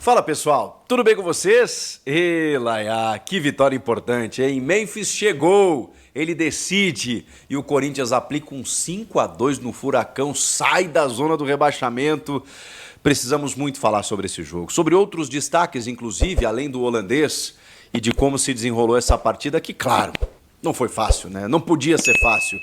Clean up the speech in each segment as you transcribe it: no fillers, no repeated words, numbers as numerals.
Fala pessoal, tudo bem com vocês? Laia, que vitória importante, hein? Memphis chegou, ele decide e o Corinthians aplica um 5-2 no Furacão, sai da zona do rebaixamento. Precisamos muito falar sobre esse jogo, sobre outros destaques, inclusive, além do holandês e de como se desenrolou essa partida, que claro, não foi fácil, né? Não podia ser fácil.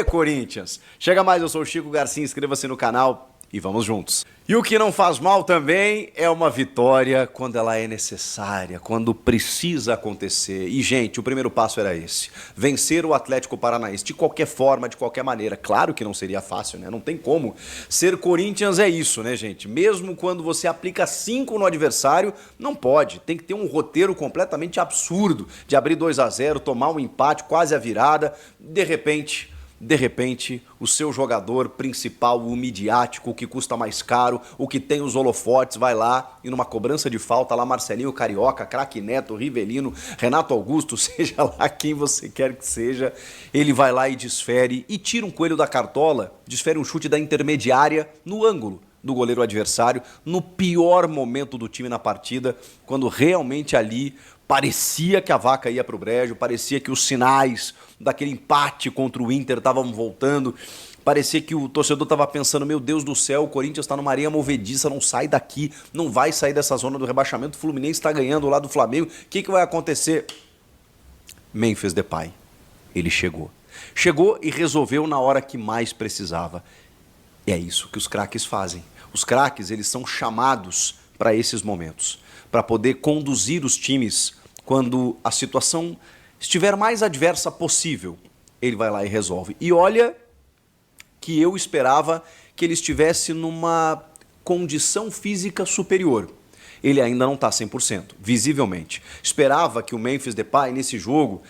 Corinthians, chega mais, eu sou o Chico Garcia, inscreva-se no canal e vamos juntos. E o que não faz mal também é uma vitória quando ela é necessária, quando precisa acontecer. E, gente, o primeiro passo era esse. Vencer o Atlético Paranaense de qualquer forma, de qualquer maneira. Claro que não seria fácil, né? Não tem como. Ser Corinthians é isso, né, gente? Mesmo quando você aplica 5 no adversário, não pode. Tem que ter um roteiro completamente absurdo de abrir 2-0, tomar um empate, quase a virada. De repente, o seu jogador principal, o midiático, o que custa mais caro, o que tem os holofotes, vai lá e numa cobrança de falta lá, Marcelinho Carioca, Craque Neto, Rivelino, Renato Augusto, seja lá quem você quer que seja, ele vai lá e desfere e tira um coelho da cartola, desfere um chute da intermediária no ângulo do goleiro adversário, no pior momento do time na partida, quando realmente ali parecia que a vaca ia para o brejo, parecia que os sinais daquele empate contra o Inter estavam voltando, parecia que o torcedor estava pensando, meu Deus do céu, o Corinthians está numa areia movediça, não sai daqui, não vai sair dessa zona do rebaixamento, o Fluminense está ganhando lá do Flamengo, o que vai acontecer? Memphis Depay, ele chegou e resolveu na hora que mais precisava. E é isso que os craques fazem. Os craques, eles são chamados para esses momentos, para poder conduzir os times quando a situação estiver mais adversa possível. Ele vai lá e resolve. E olha que eu esperava que ele estivesse numa condição física superior. Ele ainda não está 100%, visivelmente. Esperava que o Memphis Depay, nesse jogo,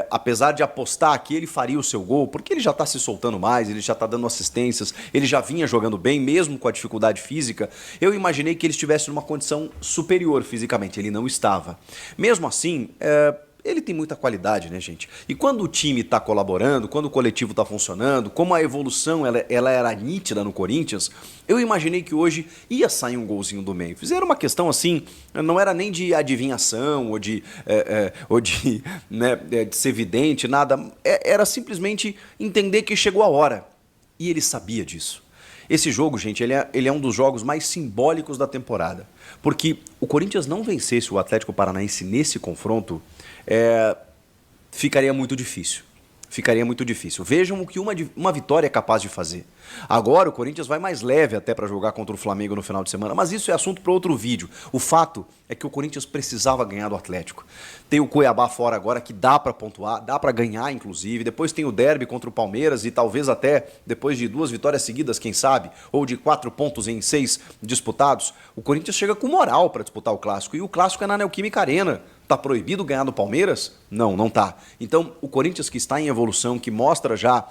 apesar de apostar que ele faria o seu gol, porque ele já está se soltando mais, ele já está dando assistências, ele já vinha jogando bem, mesmo com a dificuldade física, eu imaginei que ele estivesse numa condição superior fisicamente. Ele não estava. Mesmo assim, ele tem muita qualidade, né, gente? E quando o time está colaborando, quando o coletivo está funcionando, como a evolução ela era nítida no Corinthians, eu imaginei que hoje ia sair um golzinho do Memphis. Era uma questão assim, não era nem de adivinhação ou de ser vidente, nada. Era simplesmente entender que chegou a hora. E ele sabia disso. Esse jogo, gente, ele é um dos jogos mais simbólicos da temporada. Porque o Corinthians não vencesse o Atlético Paranaense nesse confronto, ficaria muito difícil. Vejam o que uma vitória é capaz de fazer. Agora o Corinthians vai mais leve até para jogar contra o Flamengo no final de semana, mas isso é assunto para outro vídeo. O fato é que o Corinthians precisava ganhar do Atlético. Tem o Cuiabá fora agora que dá para pontuar, dá para ganhar inclusive. Depois tem o derby contra o Palmeiras e talvez até depois de 2 vitórias seguidas, quem sabe, ou de 4 pontos em 6 disputados, o Corinthians chega com moral para disputar o Clássico. E o Clássico é na Neoquímica Arena. Tá proibido ganhar do Palmeiras? Não, não tá. Então, o Corinthians que está em evolução, que mostra já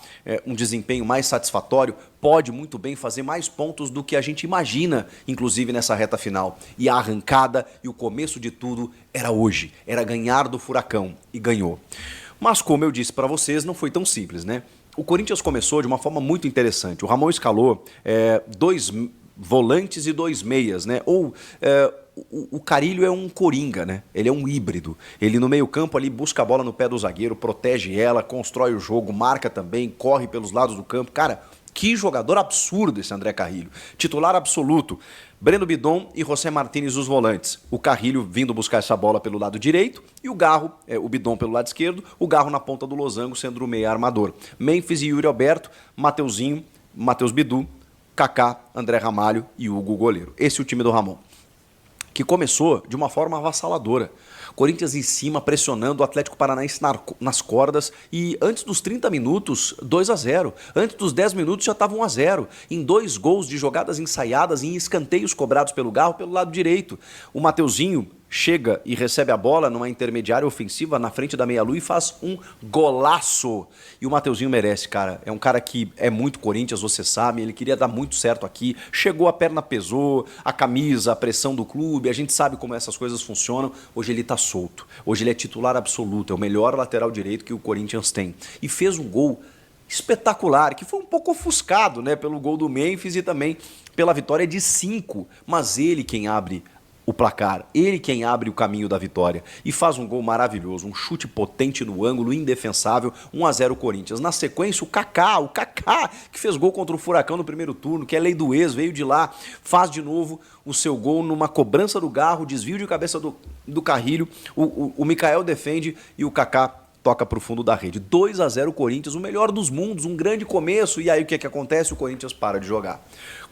um desempenho mais satisfatório, pode muito bem fazer mais pontos do que a gente imagina, inclusive nessa reta final. E a arrancada e o começo de tudo era hoje, era ganhar do Furacão, e ganhou. Mas como eu disse para vocês, não foi tão simples, né? O Corinthians começou de uma forma muito interessante. O Ramon escalou 2 volantes e 2 meias, né? O Carrilho é um coringa, né? Ele é um híbrido. Ele no meio-campo ali busca a bola no pé do zagueiro, protege ela, constrói o jogo, marca também, corre pelos lados do campo. Cara, que jogador absurdo esse André Carrilho. Titular absoluto. Breno Bidon e José Martínez os volantes. O Carrilho vindo buscar essa bola pelo lado direito e o Garro, o Bidon pelo lado esquerdo, o Garro na ponta do losango sendo o meia armador. Memphis e Yuri Alberto, Mateuzinho, Matheus Bidu, Kaká, André Ramalho e Hugo goleiro. Esse é o time do Ramon, que começou de uma forma avassaladora. Corinthians em cima, pressionando o Atlético Paranaense nas cordas e antes dos 30 minutos, 2-0. Antes dos 10 minutos já estava 1-0. Em 2 gols de jogadas ensaiadas e em escanteios cobrados pelo Garro pelo lado direito. O Mateuzinho chega e recebe a bola numa intermediária ofensiva na frente da meia-lua e faz um golaço. E o Mateuzinho merece, cara. É um cara que é muito Corinthians, você sabe. Ele queria dar muito certo aqui. Chegou, a perna pesou, a camisa, a pressão do clube. A gente sabe como essas coisas funcionam. Hoje ele tá solto. Hoje ele é titular absoluto. É o melhor lateral direito que o Corinthians tem. E fez um gol espetacular, que foi um pouco ofuscado, né, pelo gol do Memphis e também pela vitória de 5. Mas ele quem abre o placar. Ele quem abre o caminho da vitória e faz um gol maravilhoso, um chute potente no ângulo, indefensável, 1-0 Corinthians. Na sequência, o Kaká, que fez gol contra o Furacão no primeiro turno, que é lei do ex, veio de lá, faz de novo o seu gol numa cobrança do Garro, desvio de cabeça do Carrilho, o Mikael defende e o Kaká toca para o fundo da rede. 2-0 Corinthians, o melhor dos mundos, um grande começo. E aí o que acontece? O Corinthians para de jogar.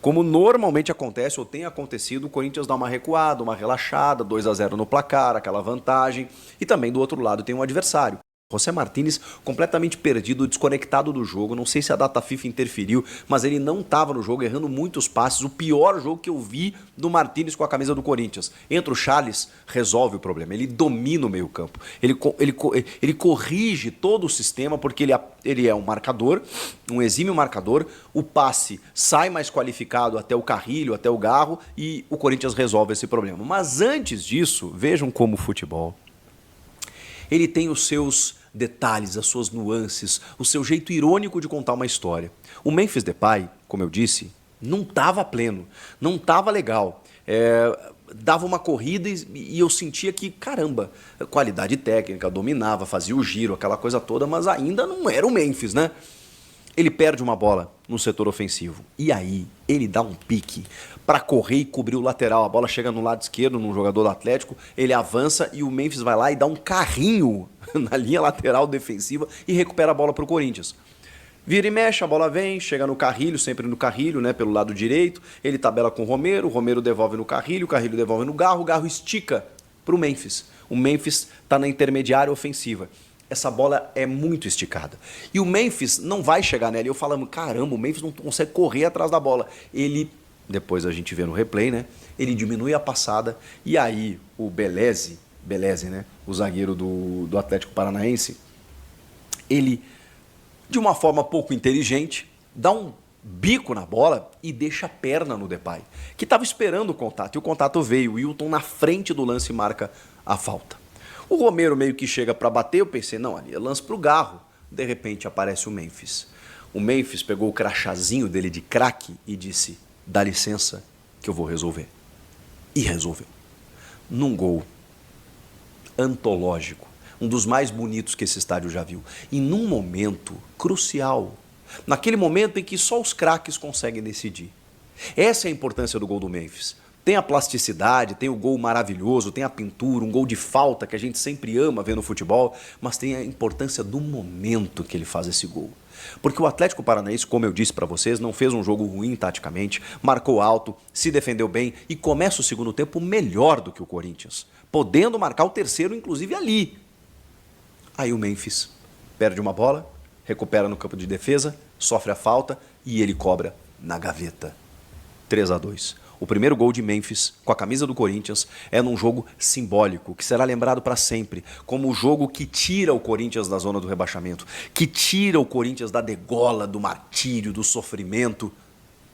Como normalmente acontece, ou tem acontecido, o Corinthians dá uma recuada, uma relaxada, 2-0 no placar, aquela vantagem. E também do outro lado tem um adversário. José Martínez completamente perdido, desconectado do jogo, não sei se a data FIFA interferiu, mas ele não estava no jogo, errando muitos passes, o pior jogo que eu vi do Martínez com a camisa do Corinthians. Entra o Charles, resolve o problema, ele domina o meio campo, ele corrige todo o sistema porque ele é um marcador, um exímio marcador, o passe sai mais qualificado até o Carrilho, até o Garro e o Corinthians resolve esse problema. Mas antes disso, vejam como o futebol, ele tem os seus detalhes, as suas nuances, o seu jeito irônico de contar uma história. O Memphis Depay, como eu disse, não estava pleno, não estava legal. Dava uma corrida e eu sentia que, caramba, qualidade técnica, dominava, fazia o giro, aquela coisa toda, mas ainda não era o Memphis, né? Ele perde uma bola no setor ofensivo. E aí, ele dá um pique para correr e cobrir o lateral. A bola chega no lado esquerdo, num jogador do Atlético, ele avança e o Memphis vai lá e dá um carrinho na linha lateral defensiva e recupera a bola para o Corinthians. Vira e mexe, a bola vem, chega no Carrilho, sempre no Carrilho, né, pelo lado direito. Ele tabela com o Romero devolve no Carrilho, o Carrilho devolve no Garro, o Garro estica para o Memphis. O Memphis está na intermediária ofensiva. Essa bola é muito esticada. E o Memphis não vai chegar nela. E eu falando, caramba, o Memphis não consegue correr atrás da bola. Ele, depois a gente vê no replay, né? Ele diminui a passada. E aí o Beleze, né? O zagueiro do Atlético Paranaense, ele, de uma forma pouco inteligente, dá um bico na bola e deixa a perna no Depay, que estava esperando o contato. E o contato veio. O Wilton na frente do lance marca a falta. O Romero meio que chega para bater, eu pensei, não, ali é lance pro Garro. De repente aparece o Memphis. O Memphis pegou o crachazinho dele de craque e disse, dá licença que eu vou resolver. E resolveu. Num gol antológico, um dos mais bonitos que esse estádio já viu. E num momento crucial, naquele momento em que só os craques conseguem decidir. Essa é a importância do gol do Memphis. Tem a plasticidade, tem o gol maravilhoso, tem a pintura, um gol de falta que a gente sempre ama ver no futebol, mas tem a importância do momento que ele faz esse gol. Porque o Atlético Paranaense, como eu disse para vocês, não fez um jogo ruim taticamente, marcou alto, se defendeu bem e começa o segundo tempo melhor do que o Corinthians, podendo marcar o terceiro, inclusive ali. Aí o Memphis perde uma bola, recupera no campo de defesa, sofre a falta e ele cobra na gaveta. 3-2. O primeiro gol de Memphis com a camisa do Corinthians é num jogo simbólico, que será lembrado para sempre, como o jogo que tira o Corinthians da zona do rebaixamento, que tira o Corinthians da degola, do martírio, do sofrimento.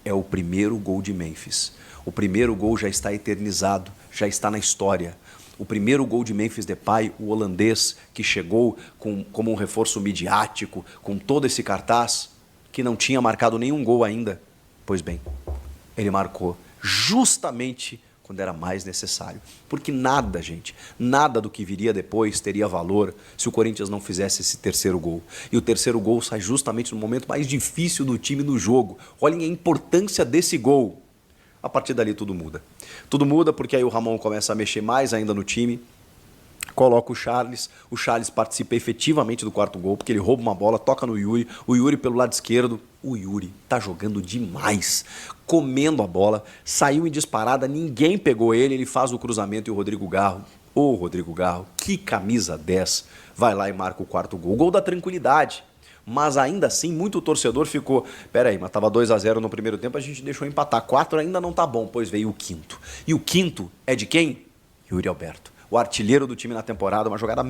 É o primeiro gol de Memphis. O primeiro gol já está eternizado, já está na história. O primeiro gol de Memphis Depay, o holandês, que chegou como um reforço midiático, com todo esse cartaz, que não tinha marcado nenhum gol ainda. Pois bem, ele marcou justamente quando era mais necessário. Porque nada, gente, nada do que viria depois teria valor se o Corinthians não fizesse esse terceiro gol. E o terceiro gol sai justamente no momento mais difícil do time no jogo. Olhem a importância desse gol. A partir dali tudo muda. Tudo muda porque aí o Ramon começa a mexer mais ainda no time, coloca o Charles participa efetivamente do quarto gol, porque ele rouba uma bola, toca no Yuri, o Yuri pelo lado esquerdo, o Yuri tá jogando demais, comendo a bola, saiu em disparada, ninguém pegou ele faz o cruzamento e o Rodrigo Garro, Rodrigo Garro, que camisa 10, vai lá e marca o quarto gol, gol da tranquilidade. Mas ainda assim, muito torcedor ficou, peraí, mas estava 2-0 no primeiro tempo, a gente deixou empatar, 4 ainda não tá bom, pois veio o quinto. E o quinto é de quem? Yuri Alberto. O artilheiro do time na temporada, uma jogada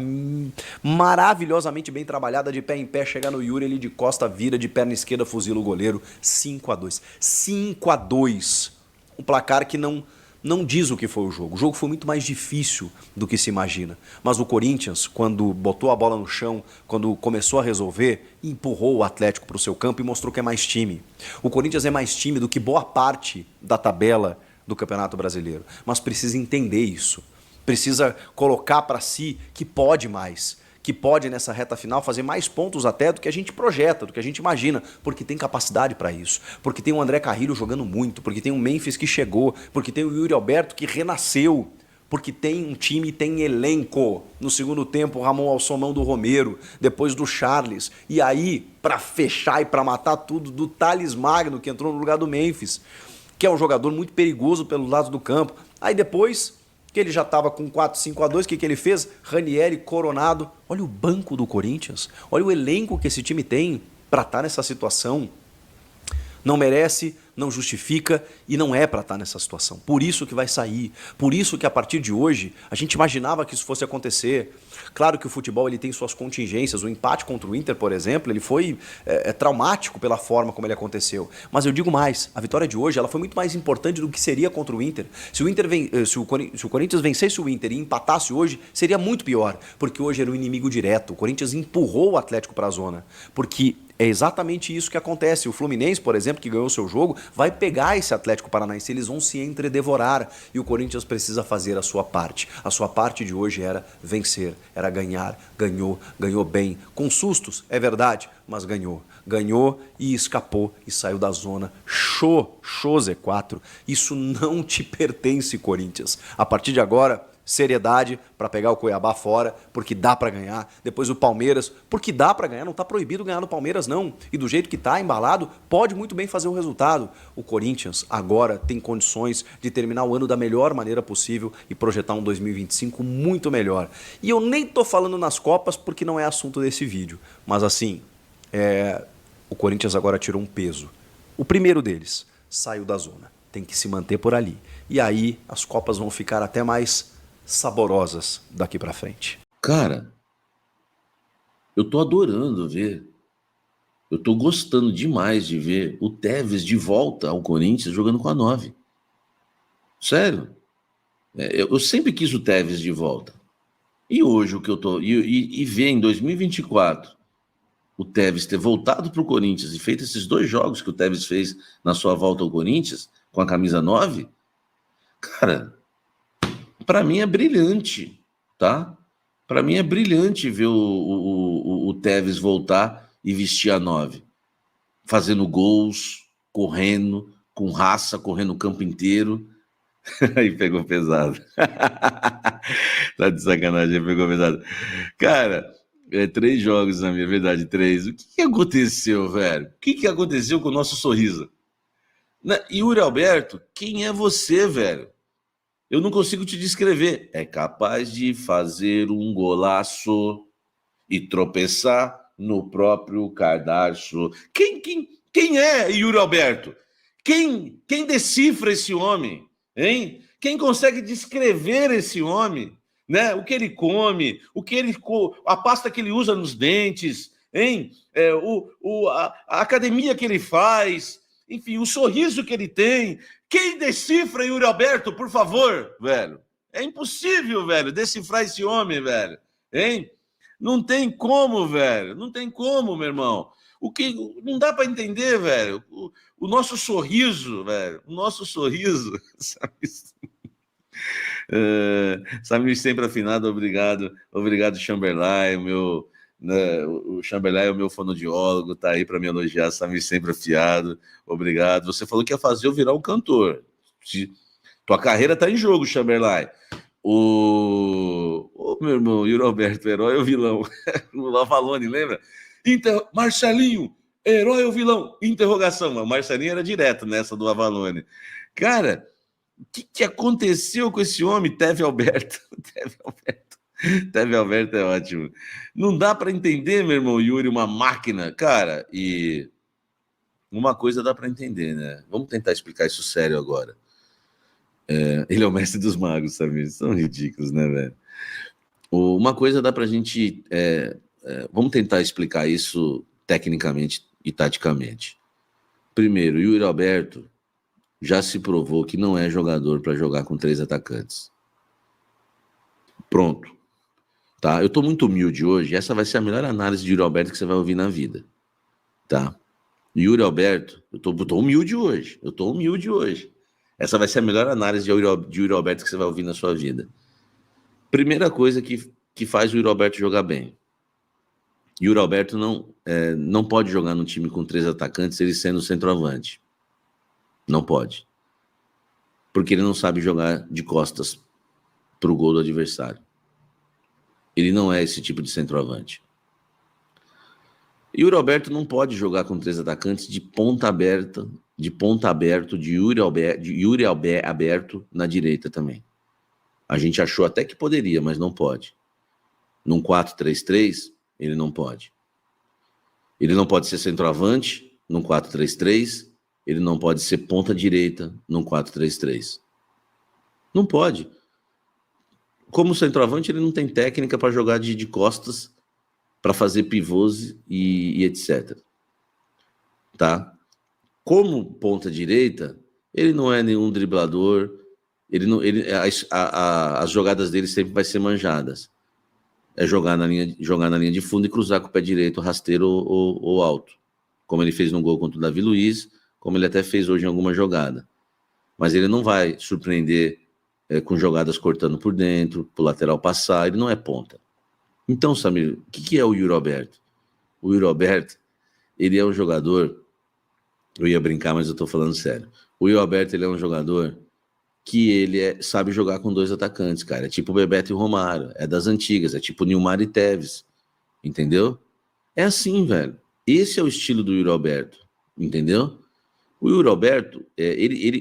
maravilhosamente bem trabalhada, de pé em pé, chega no Yuri, ele de costa vira, de perna esquerda fuzila o goleiro, 5-2. 5-2. Um placar que não diz o que foi o jogo. O jogo foi muito mais difícil do que se imagina. Mas o Corinthians, quando botou a bola no chão, quando começou a resolver, empurrou o Atlético para o seu campo e mostrou que é mais time. O Corinthians é mais time do que boa parte da tabela do Campeonato Brasileiro, mas precisa entender isso. Precisa colocar para si que pode mais, que pode nessa reta final fazer mais pontos até do que a gente projeta, do que a gente imagina, porque tem capacidade para isso, porque tem o André Carrillo jogando muito, porque tem o Memphis que chegou, porque tem o Yuri Alberto que renasceu, porque tem um time, tem elenco. No segundo tempo, o Ramon Alçomão do Romero, depois do Charles, e aí, para fechar e para matar tudo, do Thales Magno, que entrou no lugar do Memphis, que é um jogador muito perigoso pelos lados do campo. Aí depois, que ele já estava com 4-5-2, o que ele fez? Ranieri, Coronado. Olha o banco do Corinthians, olha o elenco que esse time tem para estar nessa situação. Não merece, não justifica e não é para estar nessa situação. Por isso que vai sair, por isso que a partir de hoje a gente imaginava que isso fosse acontecer. Claro que o futebol ele tem suas contingências, o empate contra o Inter, por exemplo, ele foi traumático pela forma como ele aconteceu. Mas eu digo mais, a vitória de hoje ela foi muito mais importante do que seria contra o Inter. Se o Corinthians vencesse o Inter e empatasse hoje, seria muito pior, porque hoje era o inimigo direto. O Corinthians empurrou o Atlético para a zona, porque é exatamente isso que acontece. O Fluminense, por exemplo, que ganhou o seu jogo, vai pegar esse Atlético Paranaense, eles vão se entredevorar e o Corinthians precisa fazer a sua parte. A sua parte de hoje era vencer, era ganhar, ganhou bem, com sustos, é verdade, mas ganhou. Ganhou e escapou e saiu da zona. Show Z4. Isso não te pertence, Corinthians. A partir de agora, seriedade para pegar o Cuiabá fora, porque dá para ganhar. Depois o Palmeiras, porque dá para ganhar, não está proibido ganhar no Palmeiras não. E do jeito que está embalado, pode muito bem fazer o resultado. O Corinthians agora tem condições de terminar o ano da melhor maneira possível e projetar um 2025 muito melhor. E eu nem tô falando nas Copas porque não é assunto desse vídeo, mas assim, o Corinthians agora tirou um peso. O primeiro deles saiu da zona, tem que se manter por ali. E aí as Copas vão ficar até mais saborosas daqui pra frente. Cara, eu tô adorando ver, eu tô gostando demais de ver o Tevez de volta ao Corinthians jogando com a 9. Sério. Eu sempre quis o Tevez de volta. E hoje o que eu tô... E ver em 2024 o Tevez ter voltado pro Corinthians e feito esses 2 jogos que o Tevez fez na sua volta ao Corinthians com a camisa 9, cara... Para mim é brilhante, tá? Para mim é brilhante ver o Tevez voltar e vestir a 9. Fazendo gols, correndo, com raça, correndo o campo inteiro. Aí pegou pesado. Tá de sacanagem, pegou pesado. Cara, 3 jogos na minha verdade, 3. O que aconteceu, velho? O que aconteceu com o nosso sorriso? Yuri Alberto, quem é você, velho? Eu não consigo te descrever. É capaz de fazer um golaço e tropeçar no próprio cadarço. Quem é Yuri Alberto? Quem decifra esse homem? Hein? Quem consegue descrever esse homem? Né? O que ele come, a pasta que ele usa nos dentes, hein? A academia que ele faz, enfim, o sorriso que ele tem. Quem decifra Yuri Alberto, por favor, velho? É impossível, velho, decifrar esse homem, velho. Hein? Não tem como, velho. Não tem como, meu irmão. Não dá para entender, velho. O nosso sorriso, velho. O nosso sorriso. Samir sempre afinado, obrigado. Obrigado, Chamberlain, o Chamberlain é o meu fonoaudiólogo, tá aí para me elogiar, Samir sempre afiado, obrigado. Você falou que ia fazer eu virar um cantor. Tua carreira tá em jogo, Chamberlain. Meu irmão, Yuri Alberto, herói ou vilão? O Lavalone, lembra? Marcelinho, herói ou vilão? Interrogação. O Marcelinho era direto nessa do Avalone. Cara, o que aconteceu com esse homem, Teve Alberto? Teve Alberto é ótimo. Não dá para entender, meu irmão Yuri, uma máquina. Cara, e uma coisa dá para entender, né? Vamos tentar explicar isso sério agora. Ele é o mestre dos magos, sabe? São ridículos, né, velho? Uma coisa dá pra gente... vamos tentar explicar isso tecnicamente e taticamente. Primeiro, Yuri Alberto já se provou que não é jogador para jogar com 3 atacantes. Pronto. Tá? Eu tô muito humilde hoje. Essa vai ser a melhor análise de Yuri Alberto que você vai ouvir na vida. Tá? Yuri Alberto, eu tô humilde hoje. Essa vai ser a melhor análise de Yuri Alberto que você vai ouvir na sua vida. Primeira coisa que faz o Yuri Alberto jogar bem. Yuri Alberto não pode jogar num time com 3 atacantes, ele sendo centroavante. Não pode. Porque ele não sabe jogar de costas para o gol do adversário. Ele não é esse tipo de centroavante. Yuri Alberto não pode jogar com 3 atacantes de ponta aberta, de Yuri aberto na direita também. A gente achou até que poderia, mas não pode. Num 4-3-3, ele não pode. Ele não pode ser centroavante num 4-3-3, ele não pode ser ponta direita num 4-3-3. Não pode. Como centroavante, ele não tem técnica para jogar de costas, para fazer pivôs e etc. Tá? Como ponta direita, ele não é nenhum driblador, as jogadas dele sempre vai ser manjadas. É jogar na linha de fundo e cruzar com o pé direito, rasteiro ou alto. Como ele fez no gol contra o Davi Luiz, como ele até fez hoje em alguma jogada. Mas ele não vai surpreender com jogadas cortando por dentro, pro lateral passar, ele não é ponta. Então, Samir, o que é o Yuri Alberto? O Yuri Alberto, ele é um jogador, eu ia brincar, mas eu tô falando sério. O Yuri Alberto, ele é um jogador que ele sabe jogar com 2 atacantes, cara. É tipo o Bebeto e o Romário, é das antigas, é tipo Nilmar e Tevez, entendeu? É assim, velho. Esse é o estilo do Yuri Alberto, entendeu? O Yuri Alberto,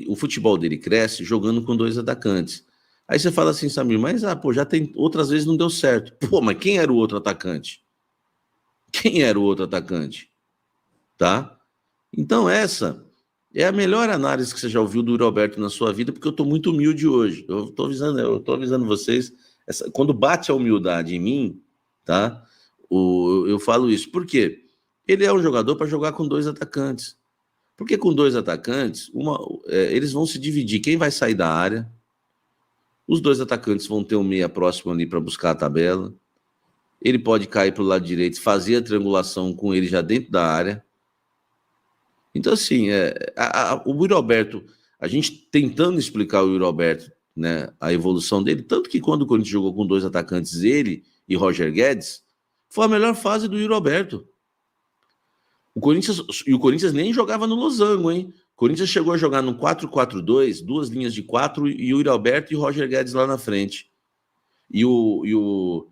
o futebol dele cresce jogando com 2 atacantes. Aí você fala assim, Samir, mas já tem outras vezes não deu certo. Pô, mas quem era o outro atacante? Quem era o outro atacante? Tá? Então essa é a melhor análise que você já ouviu do Yuri Alberto na sua vida, porque eu tô muito humilde hoje. Eu tô avisando vocês, quando bate a humildade em mim, tá? Eu falo isso. Por quê? Ele é um jogador para jogar com 2 atacantes. Porque com 2 atacantes, eles vão se dividir. Quem vai sair da área? Os 2 atacantes vão ter um meia próximo ali para buscar a tabela. Ele pode cair para o lado direito, fazer a triangulação com ele já dentro da área. Então, assim, o Yuri Alberto, a gente tentando explicar o Yuri Alberto, né, a evolução dele, tanto que quando o Corinthians jogou com 2 atacantes, ele e Roger Guedes, foi a melhor fase do Yuri Alberto. O Corinthians nem jogava no losango, hein? O Corinthians chegou a jogar no 4-4-2, 2 linhas de 4, e Yuri Alberto e Roger Guedes lá na frente. E o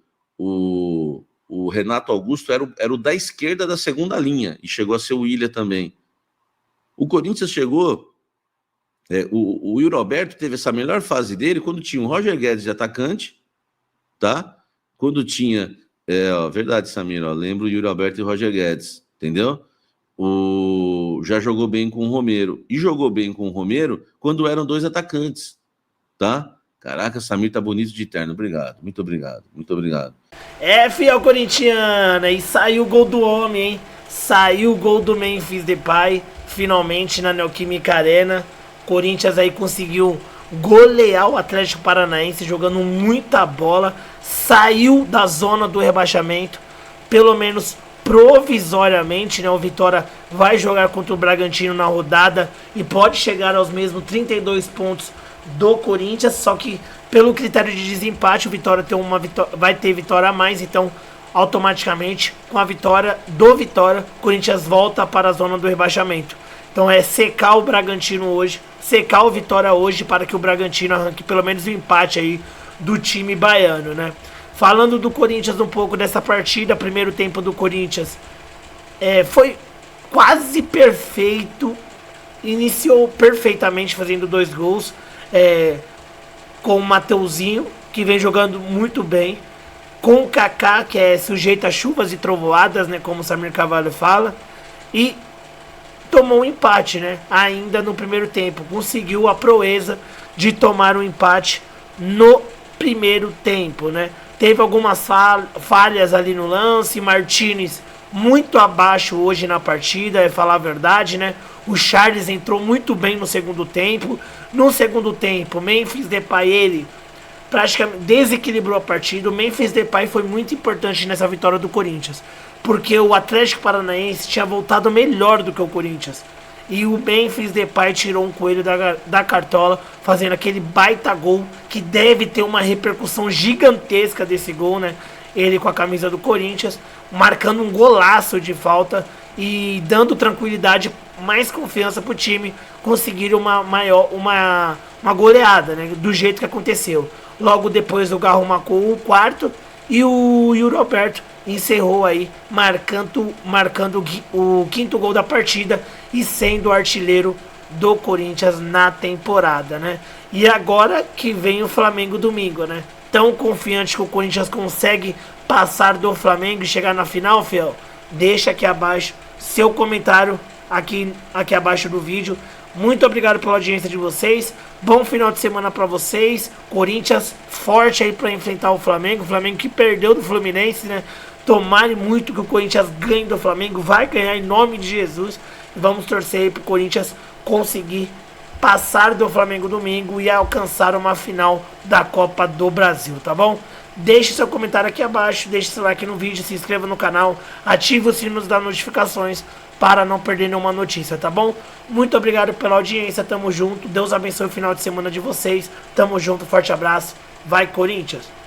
Renato Augusto era o da esquerda da segunda linha, e chegou a ser o Willian também. O Corinthians chegou... o Yuri Alberto teve essa melhor fase dele quando tinha o Roger Guedes de atacante, tá? Quando tinha... verdade, Samir, lembro o Yuri Alberto e o Roger Guedes, entendeu? Já jogou bem com o Romero. E jogou bem com o Romero quando eram 2 atacantes, tá? Caraca, Samir tá bonito de terno. Obrigado, muito obrigado, muito obrigado. Fiel corintiana, e saiu o gol do homem, hein? Saiu o gol do Memphis Depay, finalmente na Neoquímica Arena. Corinthians aí conseguiu golear o Atlético Paranaense, jogando muita bola. Saiu da zona do rebaixamento, pelo menos provisoriamente, né? O Vitória vai jogar contra o Bragantino na rodada e pode chegar aos mesmos 32 pontos do Corinthians, só que pelo critério de desempate o Vitória vai ter vitória a mais, então automaticamente com a vitória do Vitória, o Corinthians volta para a zona do rebaixamento. Então é secar o Bragantino hoje, secar o Vitória hoje, para que o Bragantino arranque pelo menos o empate aí do time baiano, né? Falando do Corinthians um pouco dessa partida, primeiro tempo do Corinthians foi quase perfeito, iniciou perfeitamente fazendo 2 gols, com o Mateuzinho, que vem jogando muito bem, com o Kaká, que é sujeito a chuvas e trovoadas, né, como o Samir Carvalho fala, e tomou um empate, né, ainda no primeiro tempo, conseguiu a proeza de tomar um empate no primeiro tempo, né. Teve algumas falhas ali no lance, Martínez muito abaixo hoje na partida, falar a verdade, né? O Charles entrou muito bem no segundo tempo. No segundo tempo, Memphis Depay, ele praticamente desequilibrou a partida. O Memphis Depay foi muito importante nessa vitória do Corinthians, porque o Atlético Paranaense tinha voltado melhor do que o Corinthians. E o Memphis Depay tirou um coelho da cartola, fazendo aquele baita gol, que deve ter uma repercussão gigantesca desse gol, né? Ele com a camisa do Corinthians, marcando um golaço de falta e dando tranquilidade, mais confiança pro time conseguir uma goleada, né? Do jeito que aconteceu. Logo depois o Garro marcou o quarto e o Roberto encerrou aí, marcando o quinto gol da partida e sendo o artilheiro do Corinthians na temporada, né? E agora que vem o Flamengo domingo, né? Tão confiante que o Corinthians consegue passar do Flamengo e chegar na final, fiel? Deixa aqui abaixo seu comentário aqui abaixo do vídeo. Muito obrigado pela audiência de vocês. Bom final de semana para vocês. Corinthians forte aí para enfrentar o Flamengo. O Flamengo que perdeu do Fluminense, né? Tomare muito que o Corinthians ganhe do Flamengo. Vai ganhar em nome de Jesus. Vamos torcer aí pro Corinthians conseguir passar do Flamengo domingo e alcançar uma final da Copa do Brasil, tá bom? Deixe seu comentário aqui abaixo, deixe seu like no vídeo, se inscreva no canal, ative os sinos das notificações para não perder nenhuma notícia, tá bom? Muito obrigado pela audiência, tamo junto, Deus abençoe o final de semana de vocês, tamo junto, forte abraço, vai Corinthians!